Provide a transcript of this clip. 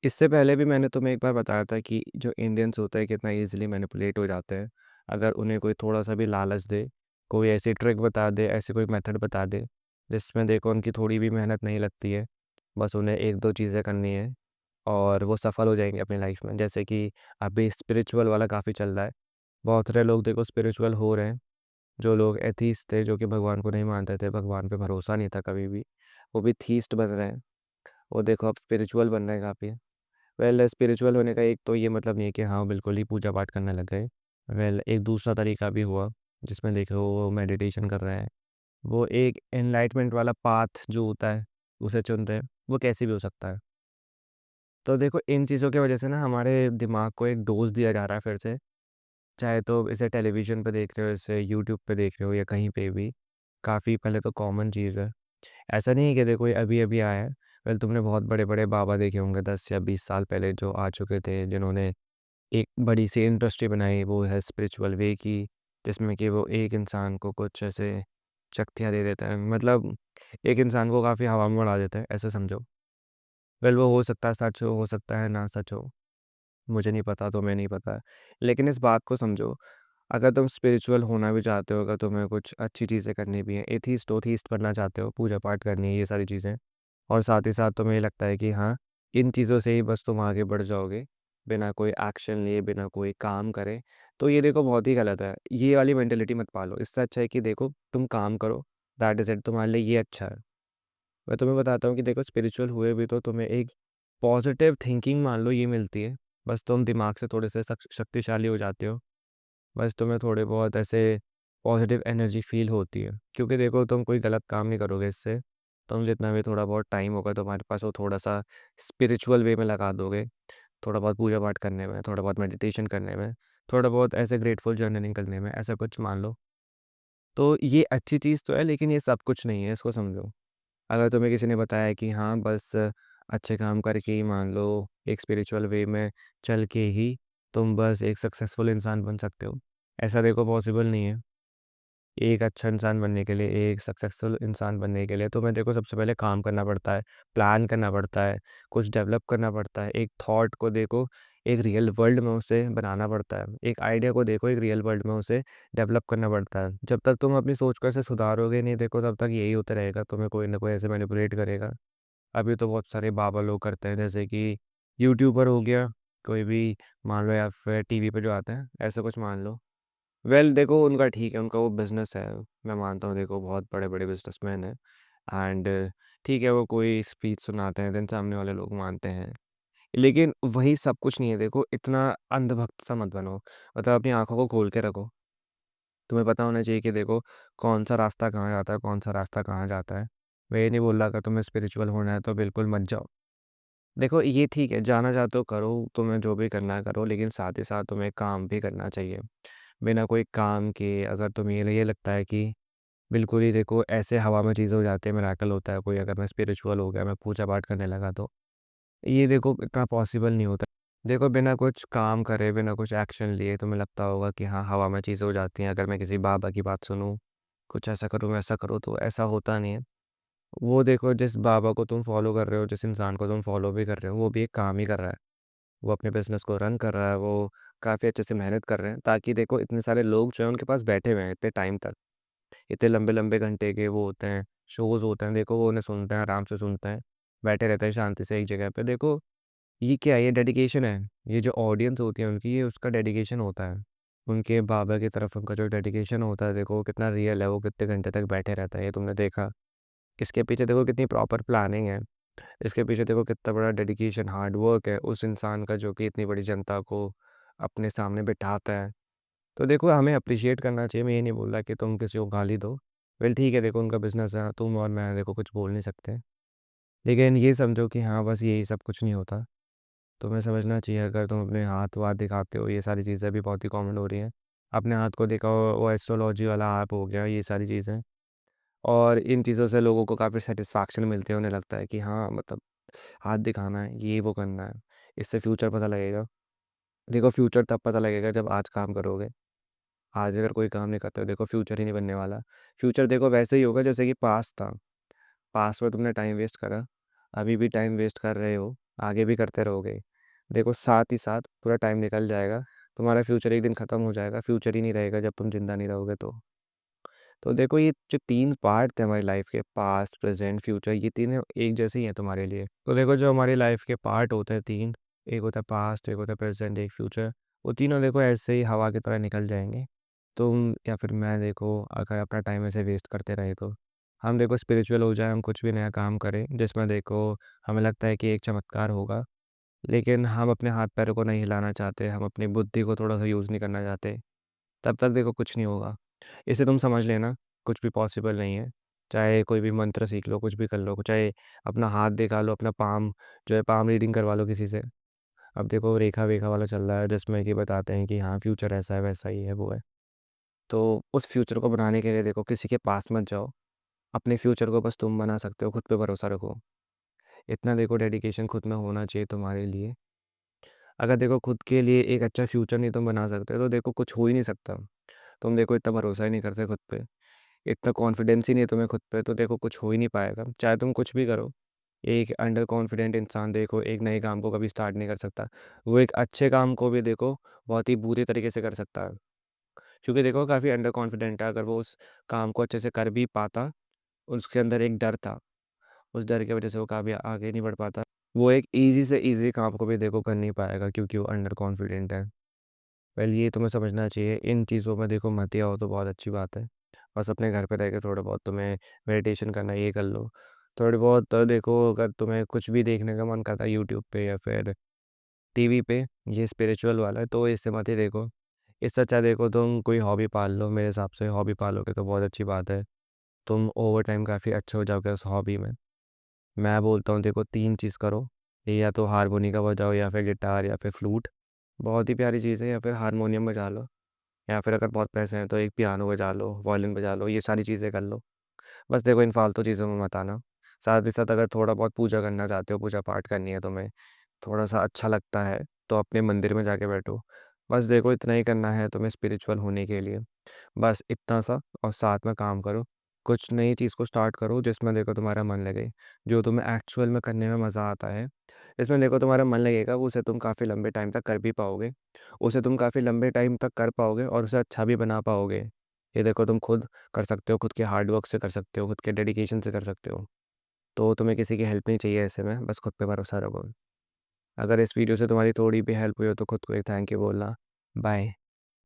इससे पहले भी मैंने तुम्हें एक बार बताया था कि जो इंडियंस होते हैं कितना ईज़िली मैनिपुलेट हो जाते हैं। अगर उन्हें कोई थोड़ा-सा भी लालच दे, कोई ऐसी ट्रिक बता दे, ऐसी कोई मेथड बता दे, जिसमें देखो उनकी थोड़ी भी मेहनत नहीं लगती है। बस उन्हें 1-2 चीज़ें करनी है और वो सफल हो जाएँगे अपनी लाइफ़ में। जैसे कि अभी स्पिरिचुअल वाला काफ़ी चल रहा है। बहुत सारे लोग देखो स्पिरिचुअल हो रहे हैं। जो लोग एथीस्ट थे, जो कि भगवान को नहीं मानते थे, भगवान पे भरोसा नहीं था कभी भी, वो भी थीस्ट बन रहे हैं। वो देखो अब स्पिरिचुअल बन रहे हैं काफ़ी। वेल स्पिरिचुअल होने का एक तो ये मतलब नहीं है कि हाँ बिल्कुल ही पूजा पाठ करने लग गए। वेल एक दूसरा तरीका भी हुआ जिसमें देखो वो मेडिटेशन कर रहे हैं। वो एक एनलाइटमेंट वाला पाथ जो होता है उसे चुन रहे हैं। वो कैसे भी हो सकता है। तो देखो इन चीज़ों की वजह से ना हमारे दिमाग को एक डोज दिया जा रहा है फिर से। चाहे तो इसे टेलीविज़न पे देख रहे हो, इसे यूट्यूब पे देख रहे हो या कहीं पे भी। काफ़ी पहले तो कॉमन चीज़ है। ऐसा नहीं है कि देखो ये अभी-अभी आया है। वेल तुमने बहुत बड़े-बड़े बाबा देखे होंगे 10 या 20 साल पहले जो आ चुके थे, जिन्होंने एक बड़ी-सी इंडस्ट्री बनाई, वो है स्पिरिचुअल वे की, जिसमें कि वो एक इंसान को कुछ ऐसे शक्तियाँ दे देते हैं। मतलब एक इंसान को काफ़ी हवा में उड़ा देते हैं, ऐसे समझो। वेल वो हो सकता है सच हो सकता है ना सच हो। मुझे नहीं पता, तुम्हें नहीं पता। लेकिन इस बात को समझो, अगर तुम स्पिरिचुअल होना भी चाहते हो, अगर तुम्हें कुछ अच्छी चीज़ें करनी भी हैं, एथीस्ट ओथीस्ट बनना चाहते हो, पूजा-पाठ करनी है, ये सारी चीज़ें और साथ ही साथ तुम्हें ये लगता है कि हाँ, इन चीज़ों से ही बस तुम आगे बढ़ जाओगे, बिना कोई एक्शन लिए, बिना कोई काम करे, तो ये देखो बहुत ही गलत है। ये वाली मेंटालिटी मत पालो। इससे अच्छा है कि देखो तुम काम करो, दैट इज़ इट, तुम्हारे लिए ये अच्छा है। मैं तुम्हें बताता हूँ कि देखो स्पिरिचुअल हुए भी तो तुम्हें एक पॉजिटिव थिंकिंग मान लो ये मिलती है। बस तुम दिमाग से थोड़े से शक्तिशाली हो जाते हो। बस तुम्हें थोड़े बहुत ऐसे पॉजिटिव एनर्जी फ़ील होती है। क्योंकि देखो तुम कोई गलत काम नहीं करोगे इससे। तुम जितना भी थोड़ा बहुत टाइम होगा तुम्हारे पास वो थोड़ा-सा स्पिरिचुअल वे में लगा दोगे। थोड़ा बहुत पूजा-पाठ करने में, थोड़ा बहुत मेडिटेशन करने में, थोड़ा बहुत ऐसे ग्रेटफुल जर्नलिंग करने में, ऐसा कुछ मान लो। तो ये अच्छी चीज़ तो है लेकिन ये सब कुछ नहीं है, इसको समझो। अगर तुम्हें किसी ने बताया कि हाँ, बस अच्छे काम करके ही मान लो एक स्पिरिचुअल वे में चल के ही तुम बस एक सक्सेसफुल इंसान बन सकते हो। ऐसा देखो पॉसिबल नहीं है। एक अच्छा इंसान बनने के लिए, एक सक्सेसफुल इंसान बनने के लिए तुम्हें देखो सबसे पहले काम करना पड़ता है, प्लान करना पड़ता है, कुछ डेवलप करना पड़ता है। एक थॉट को देखो एक रियल वर्ल्ड में उसे बनाना पड़ता है। एक आइडिया को देखो एक रियल वर्ल्ड में उसे डेवलप करना पड़ता है। जब तक तुम अपनी सोच को ऐसे सुधारोगे नहीं देखो तब तक यही होता रहेगा, तुम्हें कोई ना कोई ऐसे मैनिपुलेट करेगा। अभी तो बहुत सारे बाबा लोग करते हैं जैसे कि यूट्यूबर हो गया, कोई भी मान लो या फिर टीवी पे जो आते हैं, ऐसा कुछ मान लो। वेल देखो उनका ठीक है, उनका वो बिज़नेस है। मैं मानता हूँ देखो बहुत बड़े-बड़े बिज़नेसमैन हैं एंड ठीक है वो कोई स्पीच सुनाते हैं देन सामने वाले लोग मानते हैं। लेकिन वही सब कुछ नहीं है देखो इतना अंधभक्त सा मत बनो। मतलब अपनी आँखों को खोल के रखो। तुम्हें पता होना चाहिए कि देखो कौन-सा रास्ता कहाँ जाता है, कौन-सा रास्ता कहाँ जाता है। मैं ये नहीं बोल रहा अगर तुम्हें स्पिरिचुअल होना है तो बिल्कुल मत जाओ। देखो ये ठीक है, जाना चाहते हो करो, तुम्हें जो भी करना है करो, लेकिन साथ ही साथ तुम्हें काम भी करना चाहिए। बिना कोई काम के अगर तुम्हें ये लगता है कि बिल्कुल ही देखो ऐसे हवा में चीज़ें हो जाती है, मिरेकल होता है कोई अगर मैं स्पिरिचुअल हो गया, मैं पूजा-पाठ करने लगा तो, ये देखो इतना पॉसिबल नहीं होता। देखो बिना कुछ काम करे, बिना कुछ एक्शन लिए तुम्हें लगता होगा कि हाँ, हवा में चीज़ें हो जाती हैं, अगर मैं किसी बाबा की बात सुनूँ, कुछ ऐसा करूँ, वैसा करूँ, तो ऐसा होता नहीं है। वो देखो जिस बाबा को तुम फॉलो कर रहे हो, जिस इंसान को तुम फॉलो भी कर रहे हो, वो भी एक काम ही कर रहा है। वो अपने बिज़नेस को रन कर रहा है, वो काफ़ी अच्छे से मेहनत कर रहे हैं, ताकि देखो इतने सारे लोग जो हैं उनके पास बैठे हुए हैं इतने टाइम तक। इतने लंबे-लंबे घंटे के वो होते हैं, शोज़ होते हैं, देखो वो उन्हें सुनते हैं, आराम से सुनते हैं, बैठे रहते हैं शांति से एक जगह पे। देखो ये क्या है, ये डेडिकेशन है। ये जो ऑडियंस होती है उनकी, ये उसका डेडिकेशन होता है। उनके बाबा की तरफ उनका जो डेडिकेशन होता है, देखो वो कितना रियल है, वो कितने घंटे तक बैठे रहता है, ये तुमने देखा। इसके पीछे देखो कितनी प्रॉपर प्लानिंग है। इसके पीछे देखो कितना बड़ा डेडिकेशन, हार्ड वर्क है उस इंसान का जो कि इतनी बड़ी जनता को अपने सामने बिठाता है। तो देखो हमें अप्रिशिएट करना चाहिए, मैं ये नहीं बोल रहा कि तुम किसी को गाली दो। वेल ठीक है देखो उनका बिज़नेस है, तुम और मैं देखो कुछ बोल नहीं सकते। लेकिन ये समझो कि हाँ, बस यही सब कुछ नहीं होता। तुम्हें समझना चाहिए अगर तुम अपने हाथ-वाथ दिखाते हो, ये सारी चीज़ें भी बहुत ही कॉमन हो रही हैं। अपने हाथ को दिखाओ, वो एस्ट्रोलॉजी वाला ऐप हो गया, ये सारी चीज़ें। और इन चीज़ों से लोगों को काफ़ी सैटिस्फैक्शन मिलती है, उन्हें लगता है कि हाँ, मतलब हाथ दिखाना है, ये वो करना है, इससे फ्यूचर पता लगेगा। देखो फ्यूचर तब पता लगेगा जब आज काम करोगे। आज अगर कोई काम नहीं करते हो देखो फ्यूचर ही नहीं बनने वाला। फ्यूचर देखो वैसे ही होगा जैसे कि पास्ट था। पास्ट में तुमने टाइम वेस्ट करा, अभी भी टाइम वेस्ट कर रहे हो, आगे भी करते रहोगे, देखो साथ ही साथ पूरा टाइम निकल जाएगा, तुम्हारा फ्यूचर एक दिन ख़त्म हो जाएगा, फ्यूचर ही नहीं रहेगा जब तुम ज़िंदा नहीं रहोगे तो देखो ये जो 3 पार्ट थे हमारी लाइफ के, पास्ट, प्रेज़ेंट, फ्यूचर, ये तीनों एक जैसे ही हैं तुम्हारे लिए। तो देखो जो हमारी लाइफ के पार्ट होते हैं 3, एक होता है पास्ट, एक होता है प्रेज़ेंट, एक फ्यूचर, वो तीनों देखो ऐसे ही हवा की तरह निकल जाएँगे। तुम या फिर मैं देखो अगर अपना टाइम ऐसे वेस्ट करते रहे तो हम देखो स्पिरिचुअल हो जाए, हम कुछ भी नया काम करें जिसमें देखो हमें लगता है कि एक चमत्कार होगा, लेकिन हम अपने हाथ पैरों को नहीं हिलाना चाहते, हम अपनी बुद्धि को थोड़ा-सा यूज़ नहीं करना चाहते, तब तक देखो कुछ नहीं होगा। इसे तुम समझ लेना, कुछ भी पॉसिबल नहीं है। चाहे कोई भी मंत्र सीख लो, कुछ भी कर लो, चाहे अपना हाथ दिखा लो, अपना पाम जो है पाम रीडिंग करवा लो किसी से। अब देखो रेखा-वेखा वाला चल रहा है जिसमें कि बताते हैं कि हाँ, फ्यूचर ऐसा है, वैसा ही है, वो है। तो उस फ्यूचर को बनाने के लिए देखो किसी के पास मत जाओ। अपने फ्यूचर को बस तुम बना सकते हो, खुद पे भरोसा रखो। इतना देखो डेडिकेशन खुद में होना चाहिए तुम्हारे लिए। अगर देखो खुद के लिए एक अच्छा फ्यूचर नहीं तुम बना सकते तो देखो कुछ हो ही नहीं सकता। तुम देखो इतना भरोसा ही नहीं करते खुद पे, इतना कॉन्फिडेंस ही नहीं है तुम्हें खुद पे, तो देखो कुछ हो ही नहीं पाएगा। चाहे तुम कुछ भी करो, एक अंडर कॉन्फिडेंट इंसान देखो एक नए काम को कभी स्टार्ट नहीं कर सकता। वो एक अच्छे काम को भी देखो बहुत ही बुरी तरीके से कर सकता है। क्योंकि देखो काफ़ी अंडर कॉन्फिडेंट है, अगर वो उस काम को अच्छे से कर भी पाता, उसके अंदर एक डर था, उस डर की वजह से वो काफ़ी आगे नहीं बढ़ पाता। वो एक ईज़ी से ईज़ी काम को भी देखो कर नहीं पाएगा क्योंकि वो अंडर कॉन्फिडेंट है। पहले ये तुम्हें समझना चाहिए, इन चीज़ों में देखो मत ही आओ तो बहुत अच्छी बात है। बस अपने घर पे रह के थोड़ा बहुत तुम्हें मेडिटेशन करना है, ये कर लो। थोड़ी बहुत देखो अगर तुम्हें कुछ भी देखने का मन करता है यूट्यूब पे या फिर टीवी पे, ये स्पिरिचुअल वाला है तो इससे मत ही देखो। इससे अच्छा देखो तुम कोई हॉबी पाल लो, मेरे हिसाब से हॉबी पालोगे तो बहुत अच्छी बात है। तुम ओवर टाइम काफ़ी अच्छे हो जाओगे उस हॉबी में। मैं बोलता हूँ देखो 3 चीज़ करो, ये या तो हारमोनिका बजाओ या फिर गिटार या फिर फ्लूट, बहुत ही प्यारी चीज़ है, या फिर हारमोनियम बजा लो, या फिर अगर बहुत पैसे हैं तो एक पियानो बजा लो, वायलिन बजा लो, ये सारी चीज़ें कर लो। बस देखो इन फालतू चीज़ों में मत आना। साथ ही साथ अगर थोड़ा बहुत पूजा करना चाहते हो, पूजा पाठ करनी है तुम्हें, थोड़ा-सा अच्छा लगता है, तो अपने मंदिर में जाके बैठो। बस देखो इतना ही करना है तुम्हें स्पिरिचुअल होने के लिए। बस इतना सा, और साथ में काम करो। कुछ नई चीज़ को स्टार्ट करो जिसमें देखो तुम्हारा मन लगे, जो तुम्हें एक्चुअल में करने में मज़ा आता है। इसमें देखो तुम्हारा मन लगेगा, उसे तुम काफ़ी लंबे टाइम तक कर भी पाओगे। उसे तुम काफ़ी लंबे टाइम तक कर पाओगे और उसे अच्छा भी बना पाओगे। ये देखो तुम खुद कर सकते हो, खुद के हार्ड वर्क से कर सकते हो, खुद के डेडिकेशन से कर सकते हो। तो तुम्हें किसी की हेल्प नहीं चाहिए ऐसे में, बस खुद पे भरोसा रखो। अगर इस वीडियो से तुम्हारी थोड़ी भी हेल्प हुई हो तो खुद को एक थैंक यू बोलना। बाय।